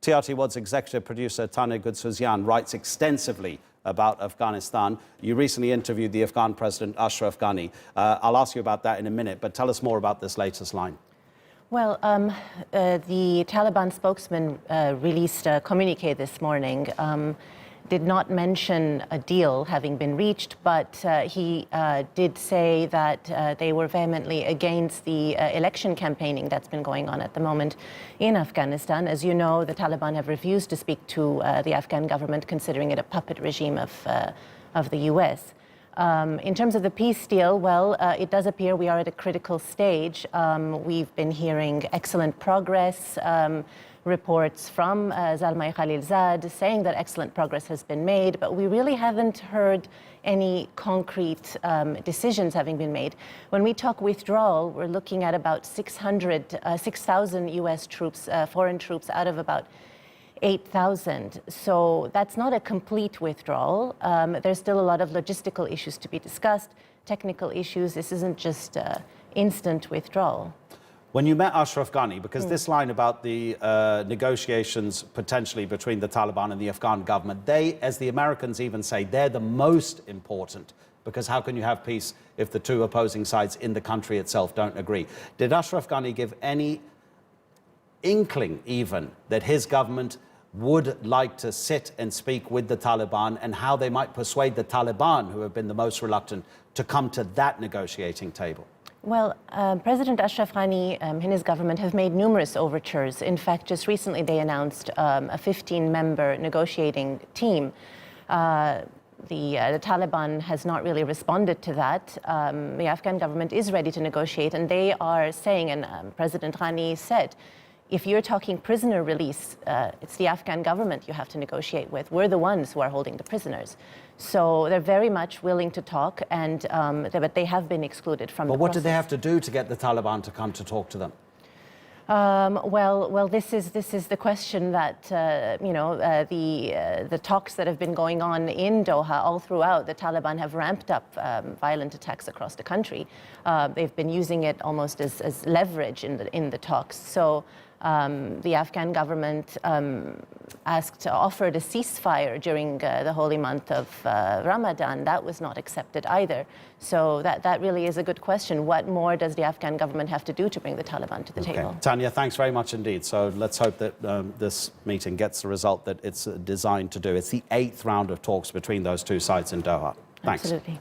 TRT World's executive producer Tanya Goudsouzian writes extensively about Afghanistan. You recently interviewed the Afghan President Ashraf Ghani. I'll ask you about that in a minute, but tell us more about this latest line. Well, the Taliban spokesman released a communique this morning. Did not mention a deal having been reached, but he did say that they were vehemently against the election campaigning that's been going on at the moment in Afghanistan. As you know, the Taliban have refused to speak to the Afghan government, considering it a puppet regime of the US. In terms of the peace deal, well, it does appear we are at a critical stage. We've been hearing excellent progress, reports from Zalmay Khalilzad saying that excellent progress has been made, but we really haven't heard any concrete decisions having been made. When we talk withdrawal, we're looking at about 6,000 US troops, foreign troops, out of about 8,000. So that's not a complete withdrawal. There's still a lot of logistical issues to be discussed, technical issues. This isn't just instant withdrawal. When you met Ashraf Ghani, because this line about the negotiations potentially between the Taliban and the Afghan government, they, as the Americans even say, they're the most important, because how can you have peace if the two opposing sides in the country itself don't agree? Did Ashraf Ghani give any inkling even that his government would like to sit and speak with the Taliban, and how they might persuade the Taliban, who have been the most reluctant, to come to that negotiating table? Well, President Ashraf Ghani and his government have made numerous overtures. In fact, just recently they announced a 15-member negotiating team. The Taliban has not really responded to that. The Afghan government is ready to negotiate, and they are saying, and President Ghani said, if you're talking prisoner release, it's the Afghan government you have to negotiate with. We're the ones who are holding the prisoners. So they're very much willing to talk, and but they have been excluded from the process. But what do they have to do to get the Taliban to come to talk to them? Well, this is the question that the talks that have been going on in Doha all throughout. The Taliban have ramped up violent attacks across the country. They've been using it almost as leverage in the talks. So the Afghan government offered a ceasefire during the holy month of Ramadan. That was not accepted either. So that really is a good question. What more does the Afghan government have to do to bring the Taliban to the table? Tanya, thanks very much indeed. So let's hope that this meeting gets the result that it's designed to do. It's the 8th round of talks between those two sides in Doha. Thanks. Absolutely.